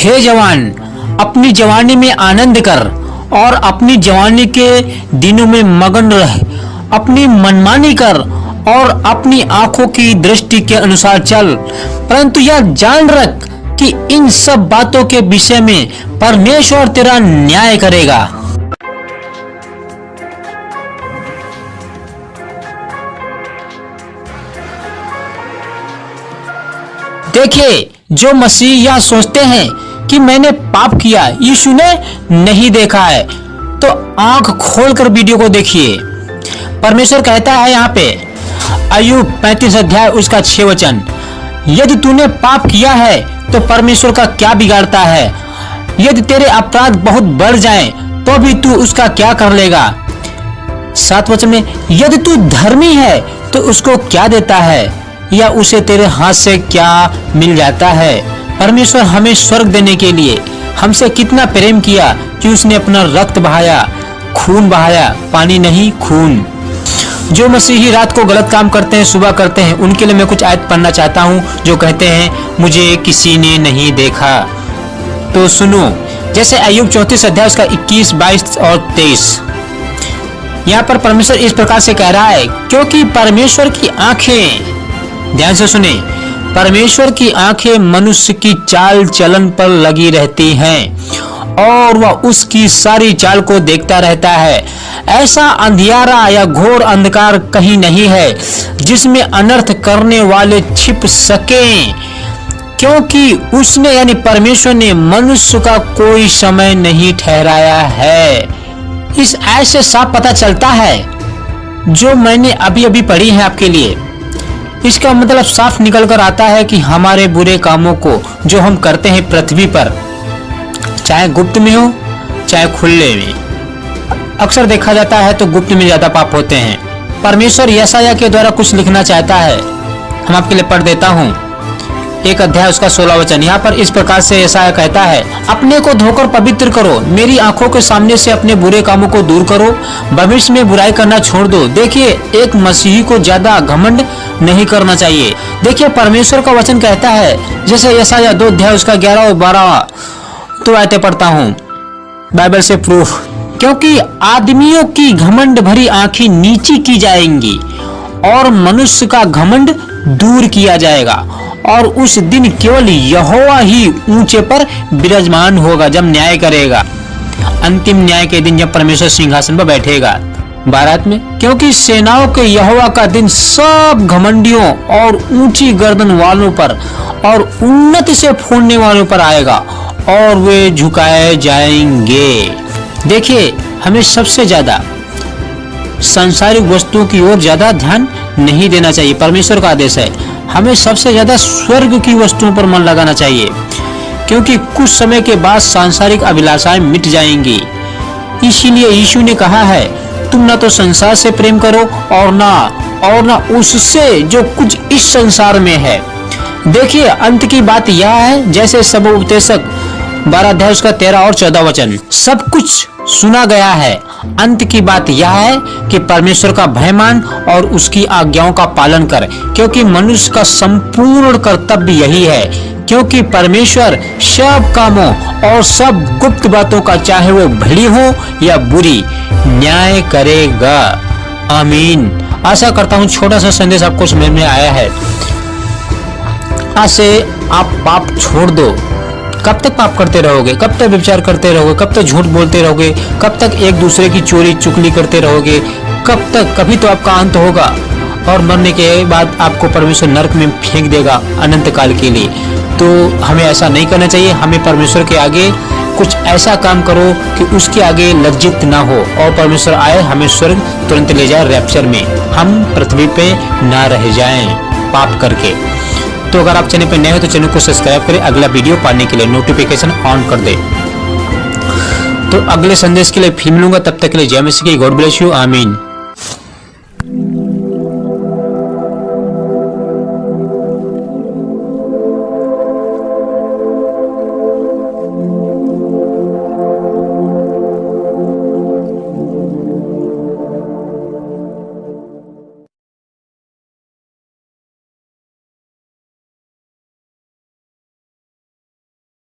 हे जवान, अपनी जवानी में आनंद कर और अपनी जवानी के दिनों में मगन रह, अपनी मनमानी कर और अपनी आंखों की दृष्टि के अनुसार चल, परंतु यह जान रख कि इन सब बातों के विषय में परमेश्वर तेरा न्याय करेगा। देखिए, जो मसीह यह सोचते हैं कि मैंने पाप किया, यीशु ने नहीं देखा है, तो आंख खोलकर वीडियो को देखिए। परमेश्वर कहता है यहाँ पे अय्यूब 35 अध्याय उसका 6 वचन, यदि तूने पाप किया है तो परमेश्वर का क्या बिगाड़ता है? यदि तेरे अपराध बहुत बढ़ जाएं, तो भी तू उसका क्या कर लेगा? 7 वचन में, यदि तू धर्मी है तो उसको क्या देता है, या उसे तेरे हाथ से क्या मिल जाता है? परमेश्वर हमें स्वर्ग देने के लिए हमसे कितना प्रेम किया कि उसने अपना रक्त बहाया, खून बहाया, पानी नहीं खून। जो मसीही रात को गलत काम करते हैं, सुबह करते हैं, उनके लिए मैं कुछ आयत पढ़ना चाहता हूँ जो कहते हैं मुझे किसी ने नहीं देखा। तो सुनो, जैसे अय्यूब 34 अध्याय उसका 21, 22 और 23, यहाँ पर परमेश्वर इस प्रकार से कह रहा है, क्योंकि परमेश्वर की आंखें, ध्यान से सुने, परमेश्वर की आंखें मनुष्य की चाल चलन पर लगी रहती हैं और वह उसकी सारी चाल को देखता रहता है। ऐसा अंधियारा या घोर अंधकार कहीं नहीं है जिसमें अनर्थ करने वाले छिप सकें, क्योंकि उसने यानी परमेश्वर ने मनुष्य का कोई समय नहीं ठहराया है। इस ऐसे साफ पता चलता है जो मैंने अभी अभी पढ़ी है आपके लिए। इसका मतलब साफ निकल कर आता है कि हमारे बुरे कामों को जो हम करते हैं पृथ्वी पर, चाहे गुप्त में हो चाहे खुले में, अक्सर देखा जाता है तो गुप्त में ज्यादा पाप होते हैं। परमेश्वर यशायाह के द्वारा कुछ लिखना चाहता है, हम आपके लिए पढ़ देता हूँ। 1 अध्याय उसका 16 वचन, यहाँ पर इस प्रकार से यशायाह कहता है, अपने को धोकर पवित्र करो, मेरी आंखों के सामने से अपने बुरे कामों को दूर करो, भविष्य में बुराई करना छोड़ दो। देखिए, एक मसीही को ज्यादा घमंड नहीं करना चाहिए। देखिए, परमेश्वर का वचन कहता है, जैसे यशायाह 2 अध्याय उसका 11 और 12 तो आयतें पढ़ता हूँ बाइबल से प्रूफ, क्योंकि आदमियों की घमंड भरी आंखें नीची की जाएंगी और मनुष्य का घमंड दूर किया जाएगा, और उस दिन केवल यहोवा ही ऊंचे पर विराजमान होगा जब न्याय करेगा, अंतिम न्याय के दिन जब परमेश्वर सिंहासन पर बैठेगा। बारात में, क्योंकि सेनाओं के यहोवा का दिन सब घमंडियों और ऊंची गर्दन वालों पर और उन्नति से फूटने वालों पर आएगा और वे झुकाए जाएंगे। देखिए, हमें सबसे ज्यादा सांसारिक वस्तुओं की ओर ज्यादा ध्यान नहीं देना चाहिए। परमेश्वर का आदेश है, हमें सबसे ज्यादा स्वर्ग की वस्तुओं पर मन लगाना चाहिए, क्योंकि कुछ समय के बाद सांसारिक अभिलाषाएं मिट जाएंगी। इसीलिए यीशु ने कहा है, तुम ना तो संसार से प्रेम करो और ना उससे जो कुछ इस संसार में है। देखिए, अंत की बात यह है, जैसे सब उपदेशक 12 अध्याय उसका 13 और 14 वचन, सब कुछ सुना गया है। अंत की बात यह है कि परमेश्वर का भय मान और उसकी आज्ञाओं का पालन कर, क्योंकि मनुष्य का संपूर्ण कर्तव्य यही है, क्योंकि परमेश्वर सब कामों और सब गुप्त बातों का, चाहे वो भली हो या बुरी, न्याय करेगा। आमीन। आशा करता हूँ छोटा सा संदेश आपको समझ में आया है। आज से आप पाप छोड़ दो। कब तक पाप करते रहोगे? कब तक व्यभिचार करते रहोगे? कब तक झूठ बोलते रहोगे? कब तक एक दूसरे की चोरी चुगली करते रहोगे? कब तक? कभी तो आपका अंत होगा और मरने के बाद आपको परमेश्वर नरक में फेंक देगा अनंत काल के लिए। तो हमें ऐसा नहीं करना चाहिए। हमें परमेश्वर के आगे कुछ ऐसा काम करो कि उसके आगे लज्जित ना हो और परमेश्वर आए हमें स्वर्ग तुरंत ले जाए रैप्चर में, हम पृथ्वी पे ना रह जाएं पाप करके। तो अगर आप चैनल पे नए हो तो चैनल को सब्सक्राइब करें, अगला वीडियो पाने के लिए नोटिफिकेशन ऑन कर दे। तो अगले संदेश के लिए फिर मिलूंगा, तब तक के लिए जय मसीह की, गॉड ब्लेस यू, आमीन।